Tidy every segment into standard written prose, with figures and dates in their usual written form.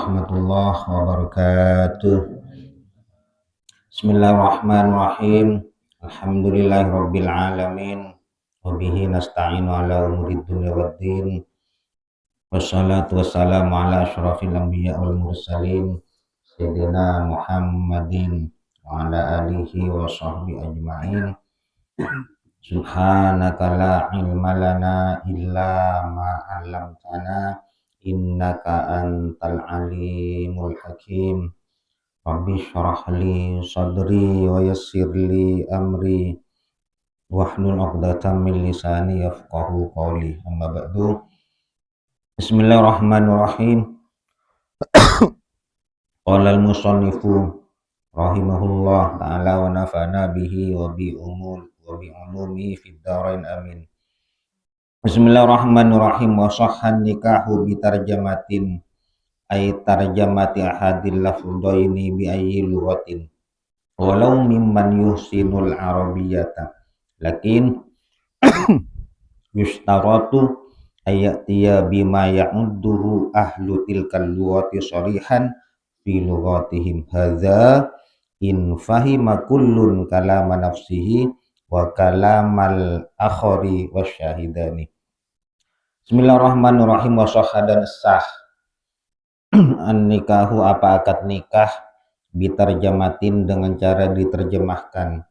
warahmatullahi wabarakatuh. Bismillahirrahmanirrahim. Alhamdulillahirabbil alamin. Wa bihi nasta'inu ala umurid dunya waddin. Wassalatu wassalamu ala asyrafil anbiya wal mursalin sayyidina Muhammadin wa ala alihi wa sahbihi ajma'in. Subhanaka la ilma lana illa ma 'allamtana innaka antal alimul hakim. Rabbi shrah li sadri wa yassir li amri wahlul 'uqdatam min lisani yafqahu qawli. Amma ba'du. Bismillahirrahmanirrahim. Qala al-musannifu rahimahullah ta'ala wa nafa'na bihi wa bi ulumi fid dharain amin. Bismillahirrahmanirrahim. Wa sahhan nikahu bi tarjamatin ay tarjamati ahadil lafdhaini bi ayyi lughatin walau mimman yuhsinul arabiyyata lakin yustaratu ayatiya bima ya'udduhu ahlu tilkal lughati sharihan fi lughatihim hadza in fahima kullun kalama nafsihi wa kalamal akhari wasyahidani. Bismillahirrahmanirrahim. Wa sahha dan sah an nikahu apa akad nikah bitarjamatin dengan cara diterjemahkan.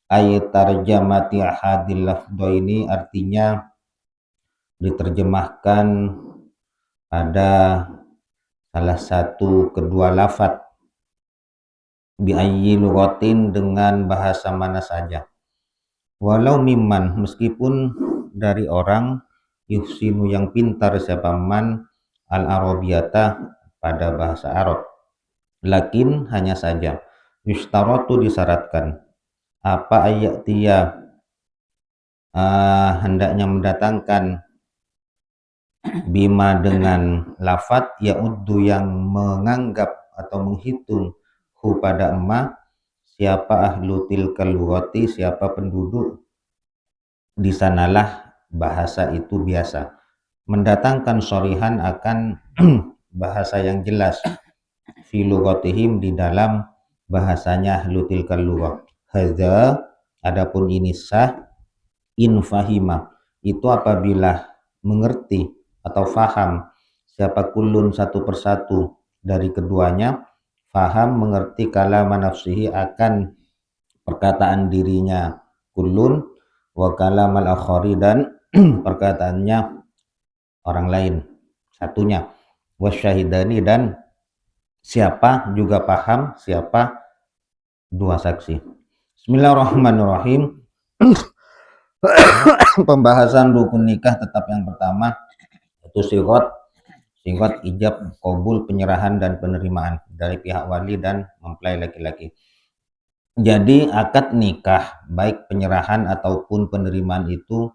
Ayat tarjamati ahadil lafdhaini artinya diterjemahkan pada salah satu kedua lafadz bi ayyi lughatin dengan bahasa mana saja. Walau mimman meskipun dari orang yuhsinu yang pintar siapa man al arabiyata pada bahasa Arab. Lakin hanya saja yustaratu disyaratkan apa ayat dia hendaknya mendatangkan bima dengan lafadz ya'uddu yang menganggap atau menghitung hu pada emma siapa ahlu tilkal lughati siapa penduduk di sanalah bahasa itu biasa, mendatangkan shorihan akan bahasa yang jelas fi lughatihim di dalam bahasanya ahlu tilkal lughah. Hadza adapun ini sah in fahima itu apabila mengerti atau faham siapa kullun satu persatu dari keduanya, faham mengerti kalama nafsihi akan perkataan dirinya kullun wa kalamal akhari dan perkataannya orang lain satunya, wasyahidani dan siapa juga paham siapa dua saksi. Bismillahirrahmanirrahim. Pembahasan rukun nikah tetap yang pertama yaitu sigot ijab qabul penyerahan dan penerimaan dari pihak wali dan mempelai laki-laki. Jadi akad nikah baik penyerahan ataupun penerimaan itu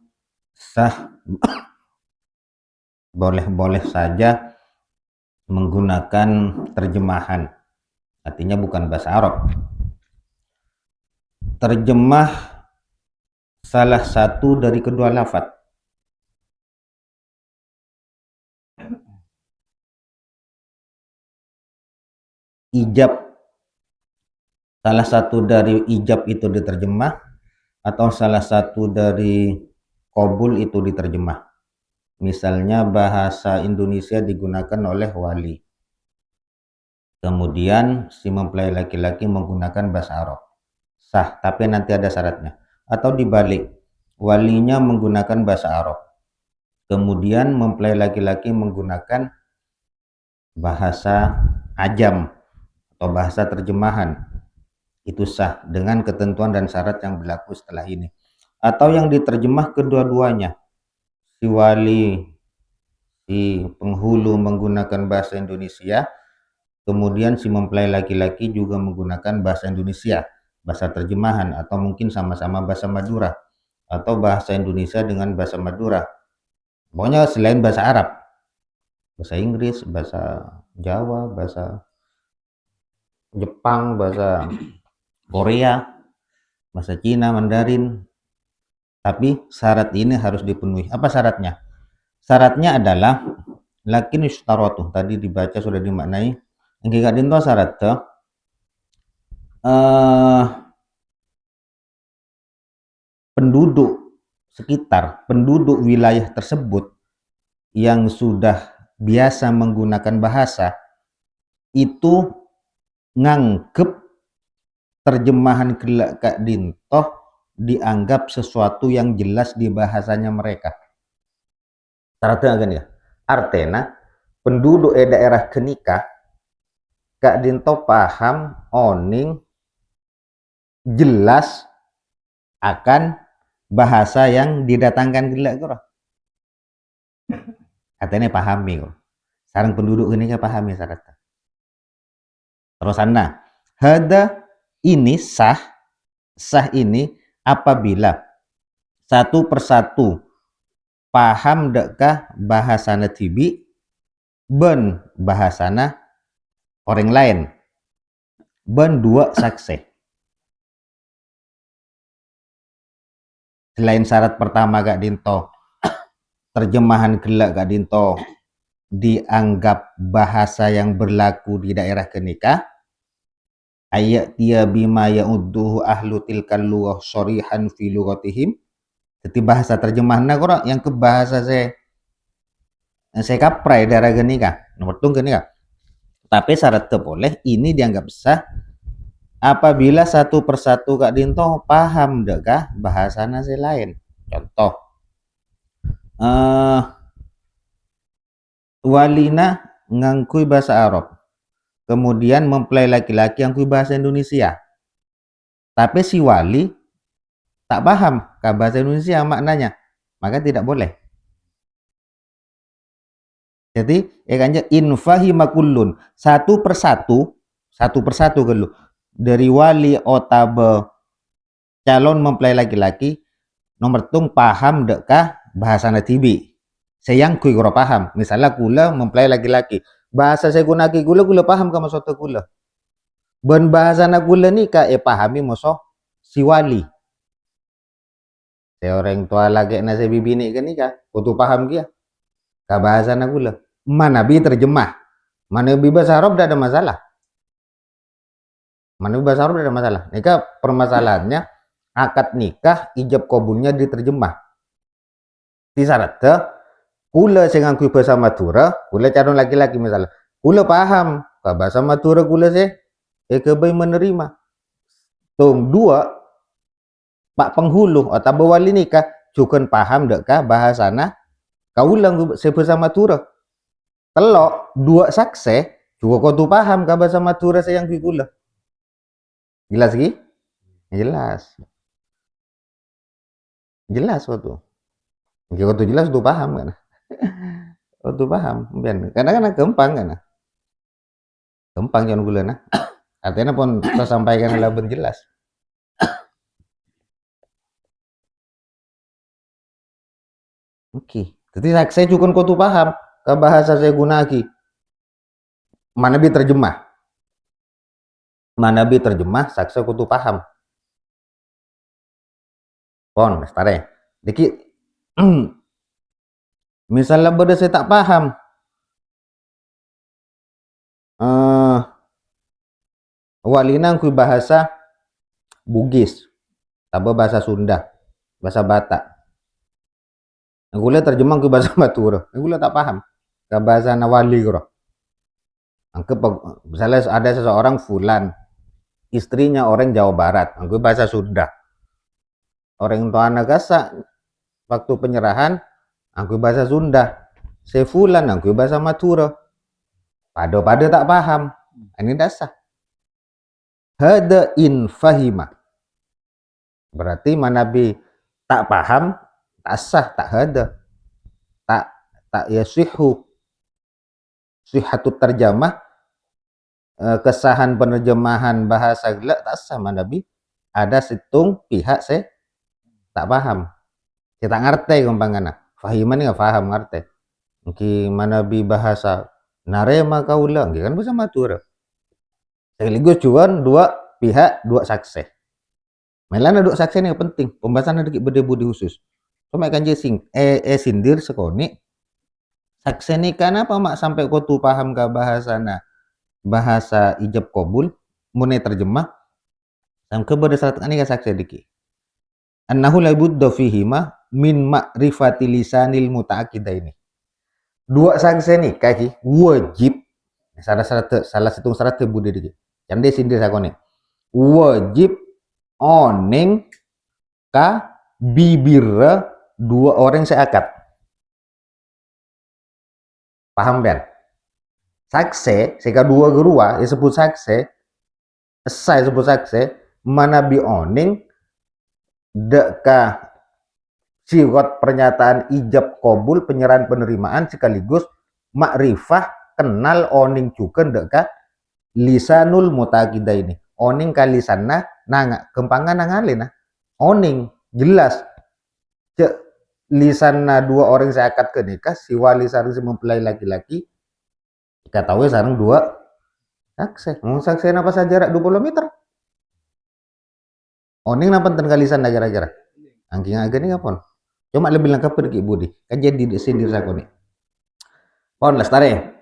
sah boleh-boleh saja menggunakan terjemahan, artinya bukan bahasa Arab. Terjemah salah satu dari kedua lafadz. Ijab salah satu dari ijab itu diterjemah atau salah satu dari qabul itu diterjemah. Misalnya bahasa Indonesia digunakan oleh wali, kemudian si mempelai laki-laki menggunakan bahasa Arab, sah, tapi nanti ada syaratnya. Atau dibalik, walinya menggunakan bahasa Arab, kemudian mempelai laki-laki menggunakan bahasa ajam atau bahasa terjemahan, itu sah dengan ketentuan dan syarat yang berlaku setelah ini. Atau yang diterjemah kedua-duanya, si wali, si penghulu menggunakan bahasa Indonesia, kemudian si mempelai laki-laki juga menggunakan bahasa Indonesia, bahasa terjemahan, atau mungkin sama-sama bahasa Madura atau bahasa Indonesia dengan bahasa Madura, pokoknya selain bahasa Arab, bahasa Inggris, bahasa Jawa, bahasa Jepang, bahasa Korea, bahasa Cina, Mandarin. Tapi syarat ini harus dipenuhi. Apa syaratnya? Syaratnya adalah lakin yushtaratu tadi dibaca sudah dimaknai engke gak dinto syarat penduduk sekitar, penduduk wilayah tersebut yang sudah biasa menggunakan bahasa itu nganggep terjemahan gelak Kak Dinto dianggap sesuatu yang jelas di bahasanya mereka. Syaratnya kan ya. Artena penduduk daerah Kenika Kak Dinto paham oning jelas akan bahasa yang didatangkan gelak kok. Katanya pahami kok. Sarang penduduk ini kan pahami syaratnya. Terus anda, hada ini sah ini apabila satu persatu paham dekkah bahasana tibi ben bahasana orang lain ben dua saksi. Selain syarat pertama Kak Dinto, terjemahan gelak Kak Dinto dianggap bahasa yang berlaku di daerah Kenika, ayat dia bima ya'udduhu ahlu tilkal lughah shorihan fi lughatihim. Jadi bahasa terjemahan kok yang ke bahasa saya kaprai daerah Kenika, nomor tung Kenika. Tapi syarat boleh ini dianggap sah apabila satu persatu Kak Dinto paham dekah bahasa nasi lain. Contoh, walina ngangkui bahasa Arab, kemudian mempelai laki-laki yang kui bahasa Indonesia. Tapi si wali tak paham ke bahasa Indonesia maknanya, maka tidak boleh. Jadi, infahimakullun satu persatu dulu dari wali otabe calon mempelai laki-laki nomor tung paham dekah bahasa natibi sayang kui kuro paham misalnya kula mempelai laki-laki bahasa saya gunaki kula paham ke maksudnya kula ben bahasa na kula ni ka pahami moso si wali saya orang tua lagi na saya bibini kan ni ka kutu paham kia ka bahasa na kula manabi terjemah manabi bahasa Arab tidak ada masalah manabi bahasa Arab tidak ada masalah nikah permasalahannya akad nikah ijab kabulnya diterjemah di syarat kula sing nganggo bahasa Madura kula calon laki-laki misalnya kula paham ka bahasa Madura kula sih kebay menerima tung dua pak penghulu atau bawali nikah juga paham dekah bahasana kaulang bahasa Madura telok dua saksi juga kau tuh paham ka bahasa Madura sayang kula jelas ki jelas waktu kau tuh jelas tuh paham kan tuh paham karena kan gampang jangan gula nah artinya pun saya sampaikan lebih jelas oke jadi saya juga kau tuh paham ke bahasa saya gunaki mana bi terjemah saksa kau tuh paham pon stare dikit misalnya beda saya tak paham walina kui bahasa Bugis atau bahasa Sunda bahasa Batak gula terjemah ke bahasa Madura gula tak paham ke bahasa Nawali kuro angke misalnya ada seseorang fulan istrinya orang Jawa Barat angke bahasa Sunda orang tua anak gasa waktu penyerahan angke bahasa Sunda saya fulan angke bahasa Madura pada tak paham ini dasar hada infahima berarti manabi tak paham tak sah tak hada tak yasihu sihatut terjemah kesahan penerjemahan bahasa gelak tak sah manabi ada situng pihak saya tak paham kita ngerti gampangana fahiman nggak paham ngerti mungkin manabi bahasa narema kaulang kan bahasa Madura sekaligus cuan dua pihak dua saksi melana dua saksi ini penting pembahasan ada beda budi khusus cuma kan sindir sekoni Saksi nikah apa mak sampai kau tuh paham ke bahasa ijab kabul mulai terjemah sampai berdasarkan ini saksi diki annahu la budda fihi ma min ma'rifati lisanil muta'aqidaini. Dua saksi nikah ki wajib salah satu syarat budi diki yang dia sindir sakone wajib oneng ka bibir dua orang seakat. Paham ben? Saksi, seka dua gerua, disebut saksi, saya sebut saksi, mana bi oning deka sigot pernyataan ijab kabul penyerahan penerimaan sekaligus makrifah kenal oning juga deka lisanul mutakida ini oning kalisana nanga kempangan nangalina oning jelas cek lisana dua orang saya akad ke nikah si wali sarang si mempelai laki-laki kita tahu ya sarang dua saksi saksi apa saja jarak 20 meter oning napa ten kalisan gara-gara angking agak nih ngapon cuma lebih lengkap pergi budi kan jadi sindir sakone pon lestare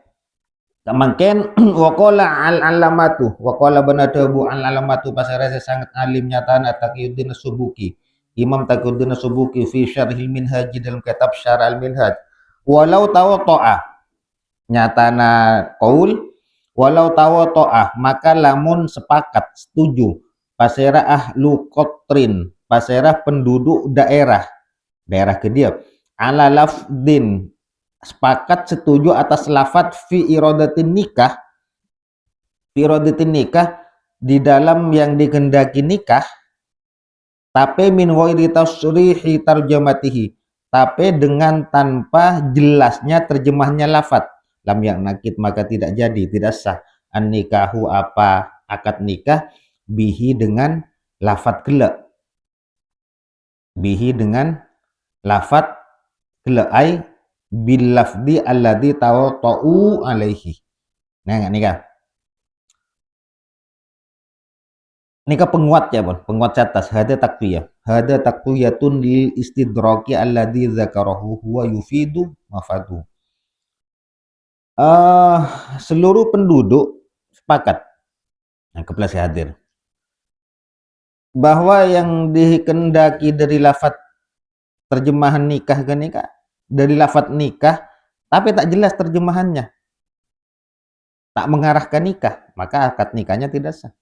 mungkin wakola al alamatu wakola benadabu al alamatu pasara sangat alim nyata Taqiyuddin Subuki Imam Taqiyuddin Subuki fi syarhil minhaj dalam kitab syarh al minhaj walau tawatta'a nyatana qaul walau tawatta'a maka lamun sepakat setuju pasera ahlu qotrin pasera penduduk daerah ke dia ala lafdin sepakat setuju atas lafat fi iradatin nikah di dalam yang dikehendaki nikah tapi min ghairi tasrihi tarjamatihi tapi dengan tanpa jelasnya terjemahnya lafat lam yang nakit maka tidak jadi tidak sah an nikahu apa akad nikah bihi dengan lafat gelak bihi dengan lafat gelai bil lafdi alladhi tawatta'u alaihi. Nah, enggak nikah penguat ya, Bon. Penguat atas hada taqwiyah. Hada taqwiyatun lil istidraki alladhi dzakarahu huwa yufidu mafadu. Seluruh penduduk sepakat. Nah, kebelas hadir. Bahwa yang dikehendaki dari lafat terjemahan nikah ke nikah dari lafaz nikah tapi tak jelas terjemahannya tak mengarahkan nikah maka akad nikahnya tidak sah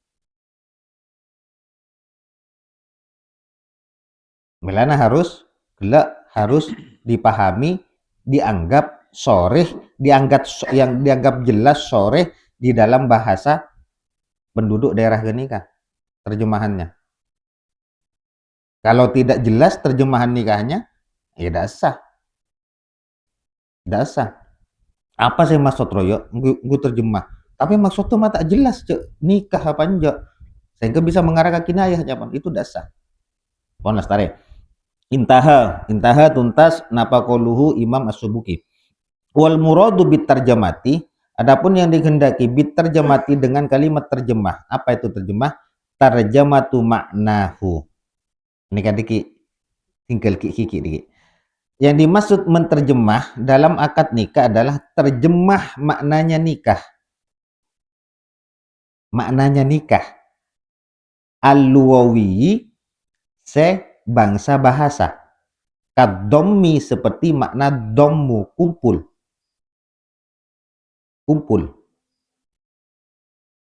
melana harus gelak harus dipahami dianggap soreh yang dianggap jelas soreh di dalam bahasa penduduk daerah nikah terjemahannya kalau tidak jelas terjemahan nikahnya ya tidak sah apa sih maksud royo gue terjemah tapi maksudnya mata jelas cek nikah apa enggak sehingga bisa mengarah ke kinayah jaman itu dasar pon lestare intaha tuntas napa qauluhu Imam As-Subuki wal muradu bit tarjamati adapun yang dikehendaki bit tarjamati dengan kalimat terjemah apa itu terjemah tarjamatu maknahu ini kan diki tinggal kiki diki yang dimaksud menterjemah dalam akad nikah adalah terjemah maknanya nikah. Maknanya nikah. Al-luwawi se bangsa bahasa. Kadommi seperti makna dommu kumpul.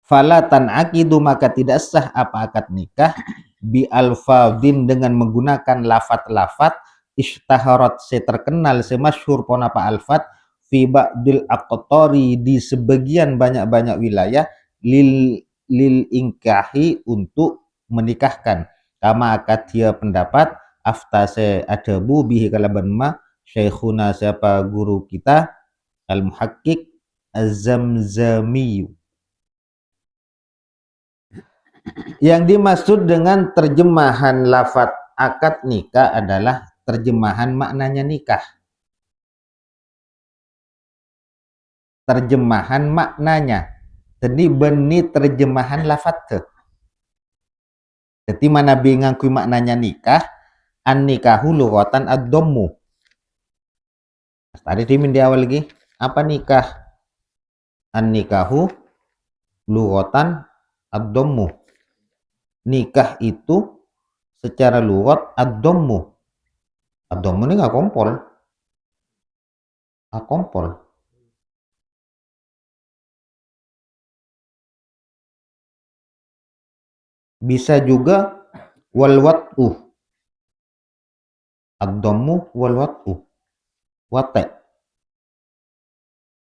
Falatan akidu maka tidak sah apa akad nikah bi alfadhin dengan menggunakan lafat-lafat ishtaharat terkenal semasyhur ponapa alfat fi ba'dil aqtari di sebagian banyak-banyak wilayah lil ingkahi untuk menikahkan kama akad dia pendapat aftase adabu bihi kalaban ma syekhuna siapa guru kita al-muhakkik az-zamzami yang dimaksud dengan terjemahan lafat akad nikah adalah terjemahan maknanya nikah. Terjemahan maknanya. Jadi benih terjemahan lafat ke. Jadi mana bingangku maknanya nikah, an nikahu lughatan ad-dhammu. Tadi timin di awal lagi. Apa nikah? An-nikahu lughatan ad-dhammu. Nikah itu secara lughat ad-dhammu. Ad-dhammu ini nggak kompol. Kompol. Bisa juga wal wat'u. Ad-dhammu wal wat'u. Wate.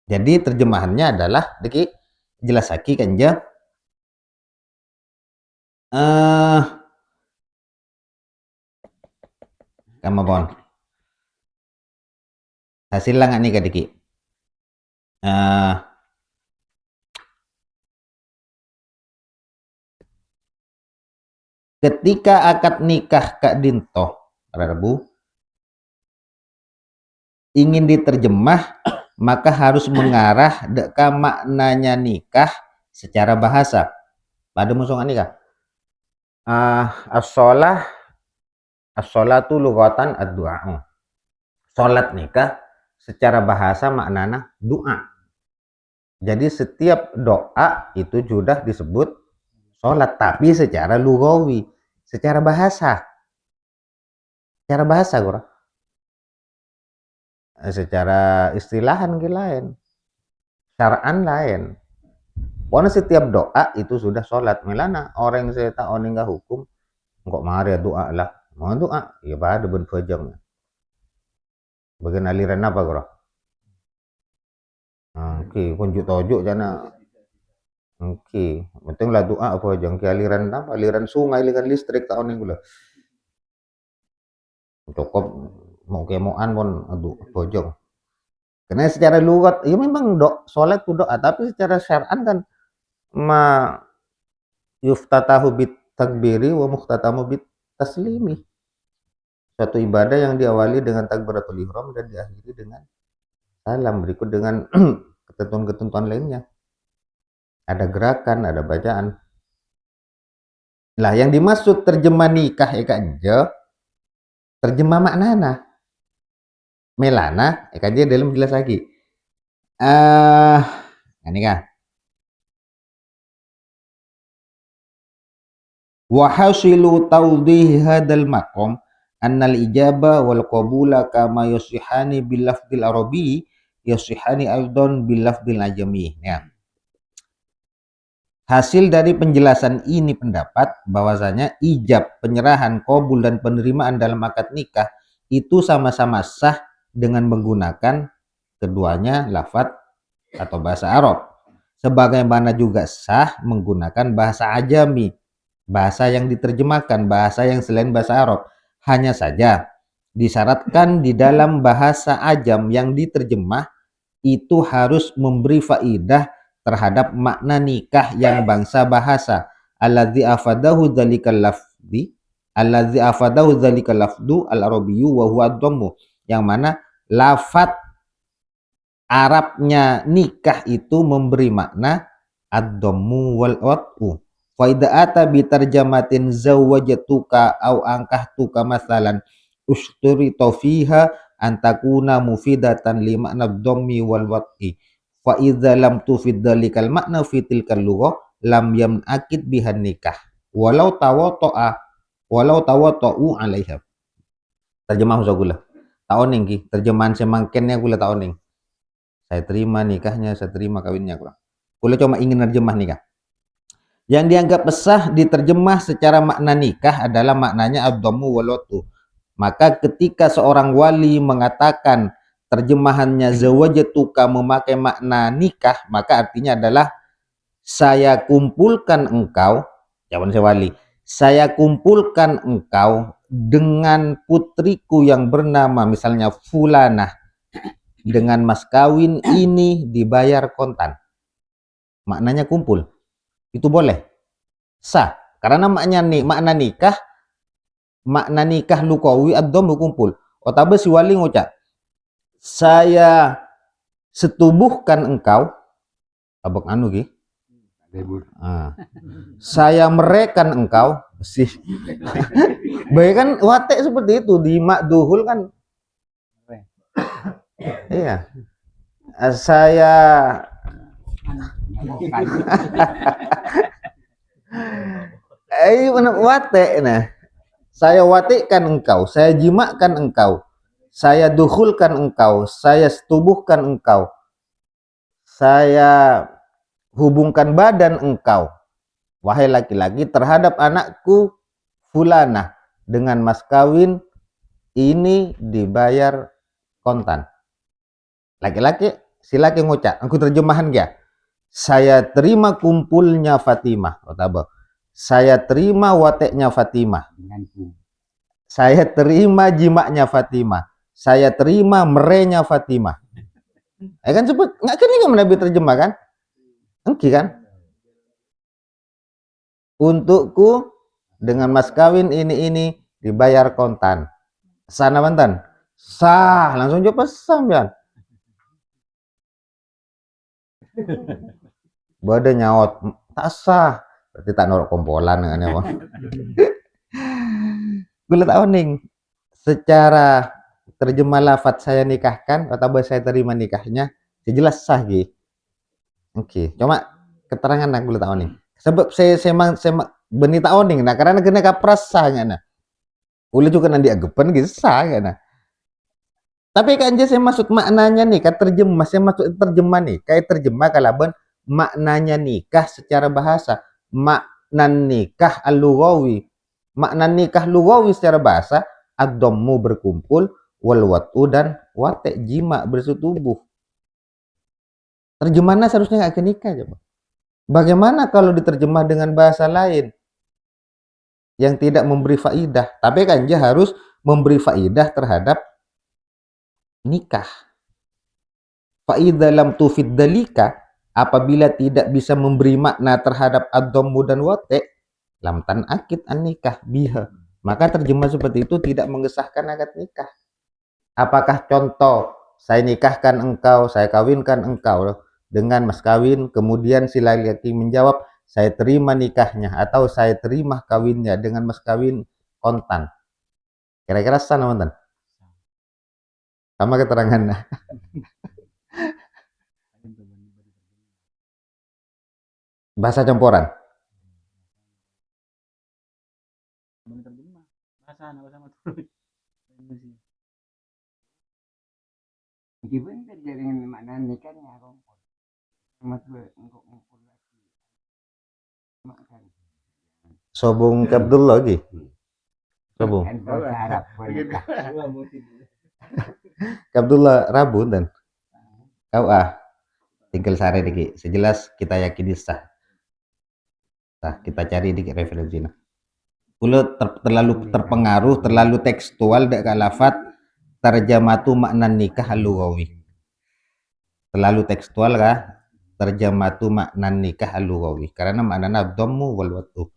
Jadi terjemahannya adalah deki jelas lagi kan ya. Kamu bon. Hasil lah nggak nih kadiki. Ketika akad nikah Kak Dinto, Rabu, ingin diterjemah, maka harus mengarah ke maknanya nikah secara bahasa. Pada musuhan nikah. As-sholatu lughatan ad-du'a. Salat nikah secara bahasa maknanya doa. Jadi setiap doa itu sudah disebut salat, tapi secara lughawi, secara bahasa. Secara bahasa, kurang. Secara istilahan lain. Syar'an lain. Karena setiap doa itu sudah sholat. Melana orang yang saya tahu nggak hukum, kok mari doa lah. Mau doa, ya pada berfajang. Bagian aliran apa kira? Oke, kunjuk tojuk jana. Oke, penting lah doa apa aja. Ke aliran apa? Aliran sungai, aliran listrik tahun ini gula. Cukup mau kemoan pun aduh pojong. Karena secara lugat, ya memang sholat itu doa, tapi secara syar'an kan ma yuftatahu bit takbiri wa muhtatamu bit taslimi. Suatu ibadah yang diawali dengan takbiratul ihram dan diakhiri dengan salam, berikut dengan ketentuan-ketentuan lainnya. Ada gerakan, ada bacaan. Lah yang dimaksud terjemah nikah aja, terjemah maknana. Melana, aja dalam jelas lagi. Ini kan. Wa hasilu tawdih hadal maqam annal ijaba wal qabula kama yusihani bil lafdil arabi yusihani aidan bil lafdil ajami. Ya. Hasil dari penjelasan ini pendapat bahwasanya ijab, penyerahan, qabul dan penerimaan dalam akad nikah itu sama-sama sah dengan menggunakan keduanya lafaz atau bahasa Arab. Sebagaimana juga sah menggunakan bahasa ajami, bahasa yang diterjemahkan, bahasa yang selain bahasa Arab. Hanya saja disyaratkan di dalam bahasa ajam yang diterjemah itu harus memberi faidah terhadap makna nikah yang bangsa bahasa. Alladzi afadahu dzalikal lafzi, alladzi afadahu dzalikal lafdu al-arabiyyu wa huwa ad-dhammu, yang mana lafaz Arabnya nikah itu memberi makna ad-dhammu wal wat'u. Fa idza ata bi tarjamatin zawwajatuka au ankahtuka masalan usturita fiha antakuna mufidatan li makna dhammi wal wat'i. Fa idza lam tufid dalikal makna fi tilkal lughah lam yam'akid bihan nikah walau tawata'u alaiha. Terjemah usagula. Taoning ki, terjemahan semangkennya gula taoning. Saya terima nikahnya, saya terima kawinnya, kurang. Gula cuma ingin terjemah nikah. Yang dianggap sah diterjemah secara makna nikah adalah maknanya ad-dhammu wal wat'u. Maka ketika seorang wali mengatakan terjemahannya zawajatuka memakai makna nikah, maka artinya adalah saya kumpulkan engkau, jawaban saya wali, saya kumpulkan engkau dengan putriku yang bernama misalnya Fulanah dengan mas kawin ini dibayar kontan. Maknanya kumpul. Itu boleh. Sah. Karena makna nikah lukawi ad-dhammu kumpul. Otabe si wali ngucap, saya setubuhkan engkau, abang anu ki, saya merekan engkau, sih. Baik kan watek seperti itu di makduhul kan, Iya. Saya wate nah. Saya watikkan engkau, saya jimakkan engkau, saya dukhulkan engkau, saya setubuhkan engkau, saya hubungkan badan engkau, wahai laki-laki, terhadap anakku fulana dengan mas kawin ini dibayar kontan. Laki-laki, si laki ngucap, aku terjemahan ya. Saya terima kumpulnya Fatimah, saya terima wateknya Fatimah, saya terima jimaknya Fatimah, saya terima merenya Fatimah. Kan sebut nggak kini nggak Nabi terjemah kan? Engki kan? Untukku dengan mas kawin ini dibayar kontan. Sana mantan. Sah, langsung coba sampean. Bade nyaut, tak sah. Berarti tak norok kompolan kan ya, Bang. Gue tahu nih, secara terjemah lafaz saya nikahkan atau saya terima nikahnya, jelas sah gitu. Oke, cuma keterangan aku tahu nih. Sebab saya beni tahu nih, nah karena kena kapras sah nggak nah. Ule juga nanti agapan gitu sah nggak nah. Tapi kan saya maksud maknanya nih, kan terjemah, saya maksud terjemah nih, kayak terjemah kalaban maknanya nikah secara bahasa, makna nikah al-lughawi. Makna nikah lugawi secara bahasa, ad-dhammu berkumpul, wal wat'u dan wate jima bersetubuh. Terjemahannya seharusnya nggak ke nikah coba. Bagaimana kalau diterjemah dengan bahasa lain yang tidak memberi faidah? Tapi kan dia harus memberi faidah terhadap nikah. Faida lam tufid dalika, apabila tidak bisa memberi makna terhadap ad-dhammu dan wate, lam tan akid an nikah biha. Maka terjemah seperti itu tidak mengesahkan akad nikah. Apakah contoh saya nikahkan engkau, saya kawinkan engkau dengan mas kawin, kemudian si laki-laki menjawab saya terima nikahnya atau saya terima kawinnya dengan mas kawin kontan. Kira-kira sana mantan? Sama keterangannya. Bahasa campuran. Meskipun terjadi makna nikahnya kumpul. Sobung Abdul lagi. Sobung. Abdullah Rabu dan kau tinggal sare dikit. Sejelas kita yakini sah. Nah, kita cari dikit referensinya. Terlalu terpengaruh, terlalu tekstual dek kalafat terjematu makna nikah al-lughawi. Terlalu tekstual kah? Terjematu makna nikah al-lughawi. Karena maknanya dhammu wal wat'u.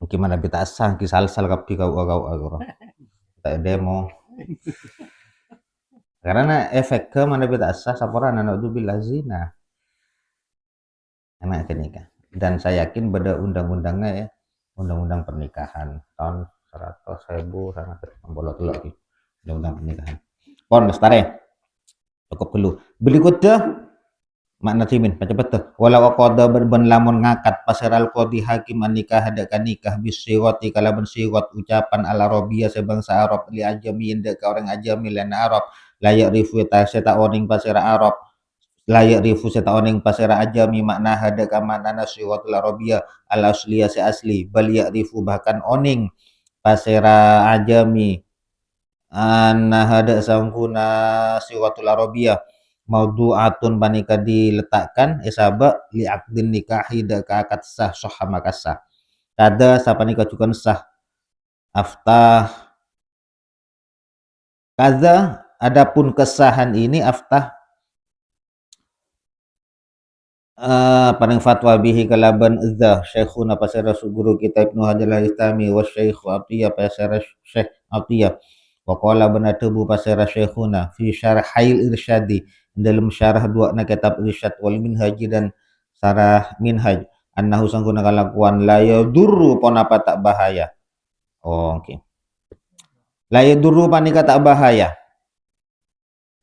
Gimana beta asang kisal kapki kau tak demo. Karena efek ke mana beta asah saporan anak itu bila zina. Anak nikah. Dan saya yakin pada undang-undangnya ya, undang-undang pernikahan tahun 100.000 sangat bolot lagi undang-undang pernikahan. Pon stare. Cukup dulu. Berikutnya makna timin baca betul. Walau qada berben lamun ngakat pasaral qadi hakim nikah hadakan nikah bisirati kalaban sirat ucapan al arabiyah sebangsa Arab li ajami inda ka orang ajami lan Arab layak rifu ta seta oning pasira Arab layak rifu seta oning pasira ajami makna hadaka makna siratul arabiyah al asliyah se asli bal rifu bahkan oning pasira ajami anna hada sangkuna siratul arabiyah maudu'atun panika diletakkan isaba li akdin nikahi da ka akad sah sah makasah kada sapanika cukan sah aftah kada adapun kesahan ini aftah paling fatwa bihi kalaban idzah syekhuna pasara guru kita Ibnu Hajar al-Istami wa syekh Atiyah pasara syekh Atiyah wa qala banatubu pasara syekhuna fi syarhail irsyadi dalam syarah dua na kitab irsyad wal minhaj dan syarah minhaj annahu sangkuna kalakuan la yadurru pon apa tak bahaya. Oh, oke. La yadurru panika tak bahaya.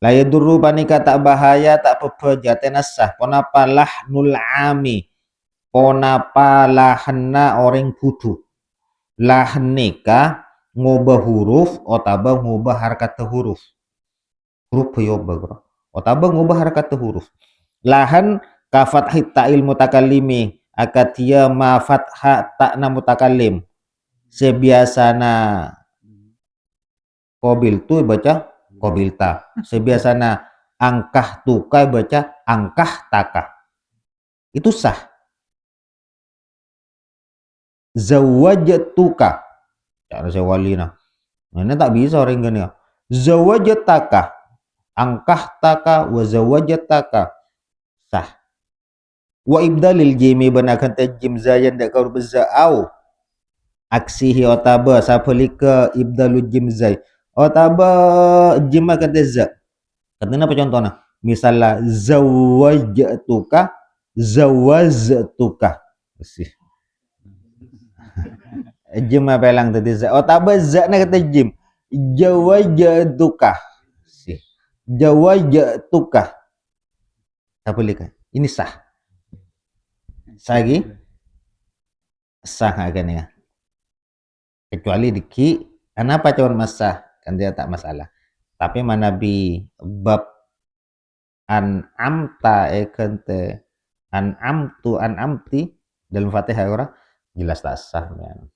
La yadurru panika tak bahaya tak pepeja tenasah ponapa lahnul ami ponapa lahna orang kudu lahnika ngubah huruf otaba ngubah harkat huruf huruf yoba bro otaba ngubah harkat huruf lahan ka fathi ta'il mutakallimi akatia ma fatha ta'na mutakallim sebiasana qabil tu baca qabilta sebiasana angkah tukai baca angkah taka itu sah. Zawajatuka cara saya walina ini tak bisa orang gini ya zawajataka angkah taka wa zawajataka sah wa ibdalil jimi banakan tajim zayan dak kau bezau aksihi otaba sapelika ibdalul jim zai otaba jim kata za katanya apa contohnya misalnya zawajatuka zawaztuka sih jim apa lang tadi za otaba za na kata jim jawajatuka sih jawajatuka sapelika ini sah lagi sah akan ya kecuali di ki kenapa cuman masah kan dia tak masalah tapi manabi bab an'amta ekente an'amtu an'amti dalam Fatihah ora jelas tak sah kan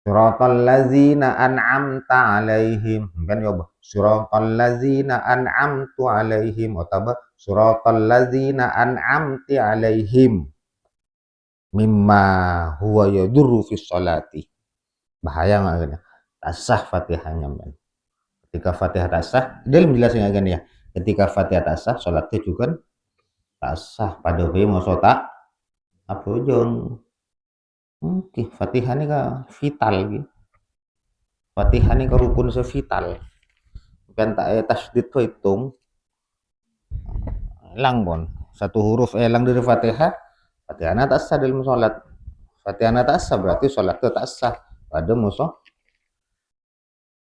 suratal ladzina an'amta alaihim kan ya suratal ladzina an'amtu alaihim otaba suratal ladzina an'amti alaihim mimma huwa yadurru fi sholati bahaya nggak kan tak sah Fatihahnya men ketika Fatihah tak sah dalam jelasnya kan ya ketika Fatihah tak sah sholatnya juga tak sah pada we mau tak apa ujung oke Fatihah ini kan vital gitu Fatihah ini kan rukun sevital kan tak tasdid itu hitung elang bon satu huruf elang dari Fatihah Fatihah tak sah dalam sholat Fatihah tak sah berarti sholat itu tak sah pada musuh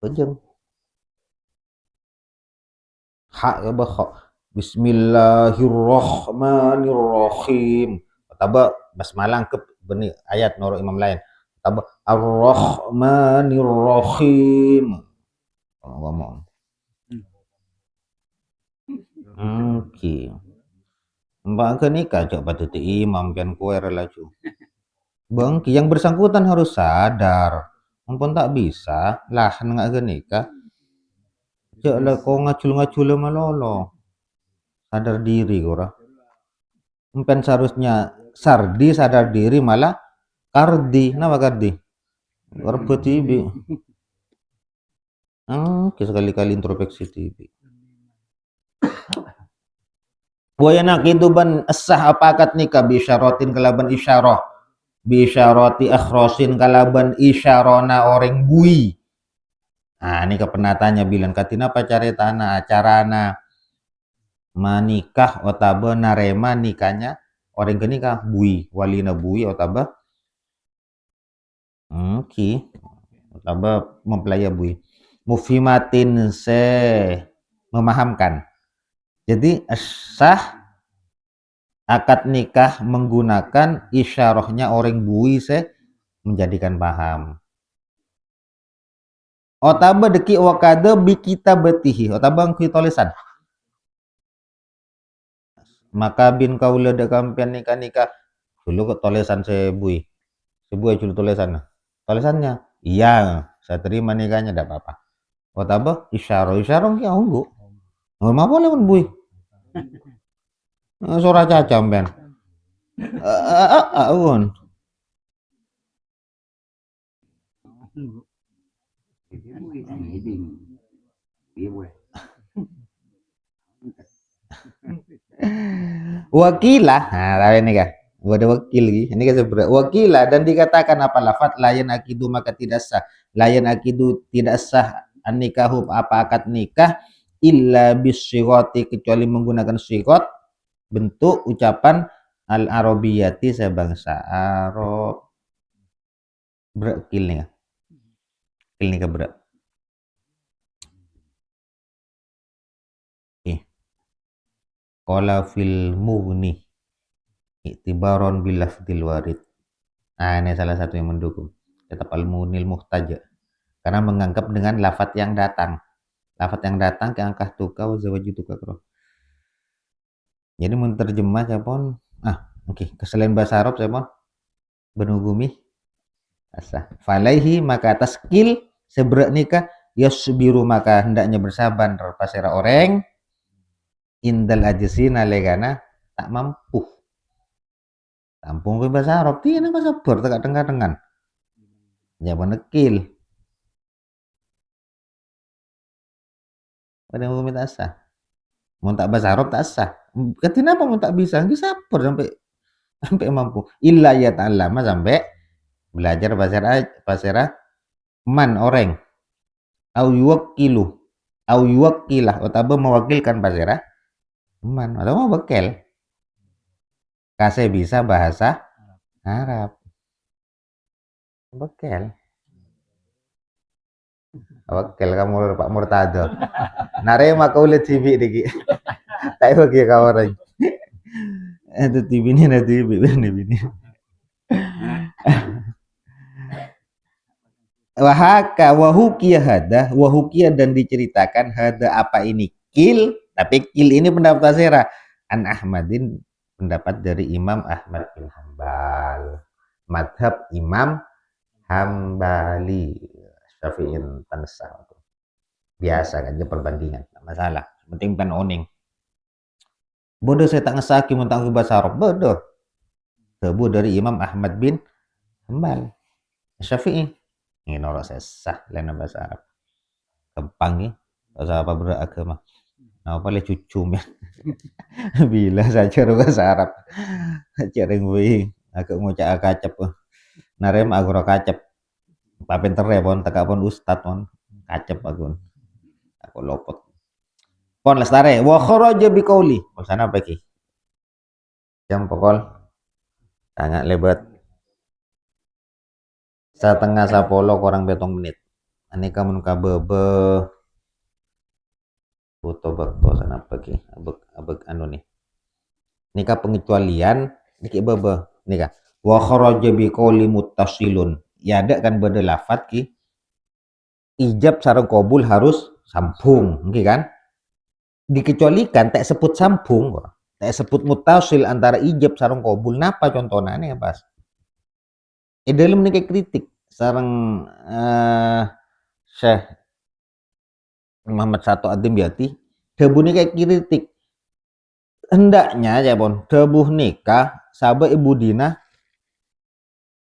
ujung hak ya bah Bismillahirrahmanirrahim taba basmalah ke benih ayat nurut imam lain taba Ar-Rahmanirrahim ngomong oke mbak ke nikah coba tuti imam kan kue relaju bang yang bersangkutan harus sadar ampun tak bisa lah nggak ke nikah cek lah kau ngacul-ngacul malolo sadar diri kora empen seharusnya sardi sadar diri malah kardi kenapa kardi Warga TV sekali-kali introspeksi TV Wayana kiduban sah apa akad nikah bisyaratin kalaban isyarah bisyarati akhrosin kalaban isyarona orang bui nah ini kepenatanya bilang katina pacare tanah acarana manikah otaba narema nikahnya orang kenikah bui walina bui otaba otaba mempelai bui mufhimatin se memahamkan jadi sah akad nikah menggunakan isyarahnya orang bui se menjadikan paham otaba deki wakada bikita betihi otaba ngkui tulisan maka bin kaula de kampian nikah dulu ke tulisan sebui culu tulisannya iya saya terima nikahnya tidak apa-apa otaba isyarah ki anggo nggak boleh pun bui suara caca ben un wakilah nah tahu ini kah gua ada wakil lagi ini kan sebenarnya wakilah dan dikatakan apa lafat layan akidu maka tidak sah layan akidu tidak sah nikahu apa akad nikah illa bisyirati kecuali menggunakan syirat bentuk ucapan al arabiyati sebangsa Arab berakil nih kil nih berak qala fil mughni i'tibaron bil lafdil warid. Nah, ini salah satu yang mendukung. Tetap al-munil muhtaj. Karena menganggap dengan lafat yang datang. Lafat yang datang ke angkah tuka wa zawajituka kro. Jadi menerjemah siapa? Oke. Keselain bahasa Arab siapa? Benugumi asa. Falaihi maka atas skill seberat nikah yasbiru maka hendaknya bersabar pasera orang indal ajisina legana tak mampu. Tampung ke bahasa Arab tina bahasa sabar tak dengar dengan. Jawaban nekil. Pada hukum tak sah. Mau tak bahasa Arab tak sah. Kenapa mau tak bisa? Nggak sabar sampai sampai mampu. Illa ya ta'allama sampai belajar bahasa Arab man orang au yuwakkilu au yuwakkilah atau mewakilkan bahasa Arab man atau mau bekel kasih bisa bahasa Arab bekel bekel kamu Pak Murtado nare maka ulit TV diki tayo bagi kawaran itu TV ini na TV ini wahaka wahukia dan diceritakan hada apa ini kil tapi kil ini pendapat Tasera an Ahmadin pendapat dari Imam Ahmad bin Hambal madhab Imam Hambali Syafi'in tansah biasa kan perbandingan tak masalah penting kan oning bodoh saya tak ngesaki mentang bahasa Arab bodoh tebu dari Imam Ahmad bin Hambal Syafi'i ini nolak saya sah lain bahasa Arab gampang ya bahasa apa beragama nah apa le cucu ya bila saja bahasa Arab cereng wi aku mau cak kacep narem agro kacep pak pinter ya pon tak pon ustad pon kacep aku lopot pon lestare wa kharaja biqauli sana apa ki jam pokol sangat lebat setengah sapolo kurang betong menit ini kamu kabebe foto bakto sana apa ki abek abek anu nih nikah pengecualian niki bebe nikah wa kharaja biqauli muttasilun ya ada kan beda lafat ki ijab sareng kabul harus sambung nggih kan dikecualikan tak sebut sambung tak sebut mutasil antara ijab sareng kabul napa contohnya ini ya pas dalam niki kritik sareng Syekh Muhammad Sato Adimyati debu niki kritik hendaknya ya bon debuh nikah sahabat ibu Dina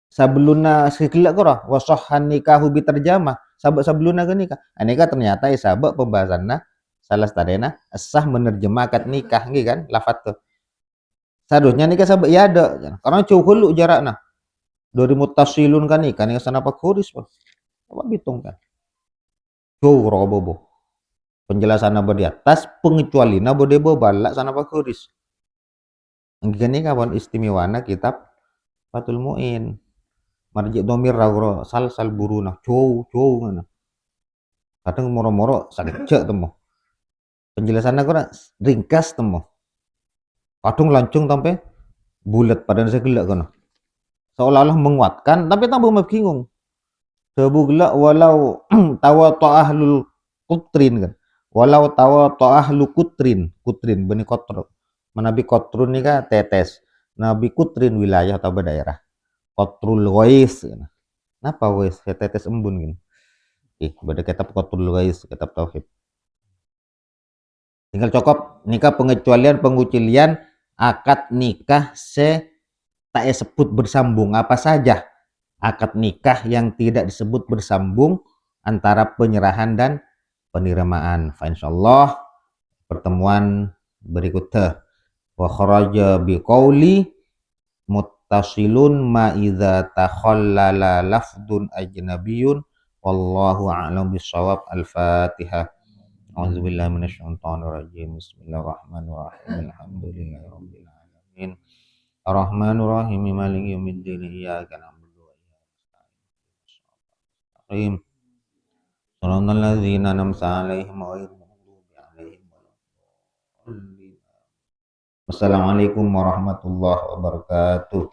sebelumnya sekila kora wasohan nikahu terjamah sahabat sebelumnya ke nikah nikah ternyata sahabat pembahasannya salah tadena sah menerjemahkan nikah nggih kan lafat tuh seharusnya nikah sahabat ya ada karena jauh hulu jaraknya dari mutasilun kan nikah nih sana pak kuris pun apa hitung kan jauh robobo penjelasan apa di atas pengecualian apa dia balak sana pak kuris nggih kawan istimewana kitab Fathul Muin marji domir rawro sal buruna jauh ngana kadang moro-moro sakit temu penjelasannya kurang ringkas temu kadang lancung sampai bulat pada saya gelak kono seolah-olah menguatkan tapi tambah bingung sebu gelak walau tawa ahlul kutrin kan walau tawa ahlu kutrin beni kotro menabi kotrun ini kan tetes nabi kutrin wilayah atau daerah kotrul wais kenapa wais tetes embun gini pada kitab kotrul wais kitab tauhid tinggal cokop nikah pengecualian pengucilian akad nikah tak sebut bersambung apa saja akad nikah yang tidak disebut bersambung antara penyerahan dan penerimaan. Insyaallah pertemuan berikutnya wa kharaja biqauli muttasilun ma idza takhallala lafdun ajnabiyyun wallahu a'lam bissawab. Al-Fatihah. A'udzubillahi minasyaitonir rajim. Bismillahirrahmanirrahim. Alhamdulillahirabbil alamin. Ar-Rahmanir-Rahim maliki yaumiddin iyyaka na'budu wa iyyaka nasta'in. Shiratal ladzina an'amta 'alaihim ghairil maghdubi 'alaihim waladdallin. Wassalamualaikum warahmatullahi wabarakatuh.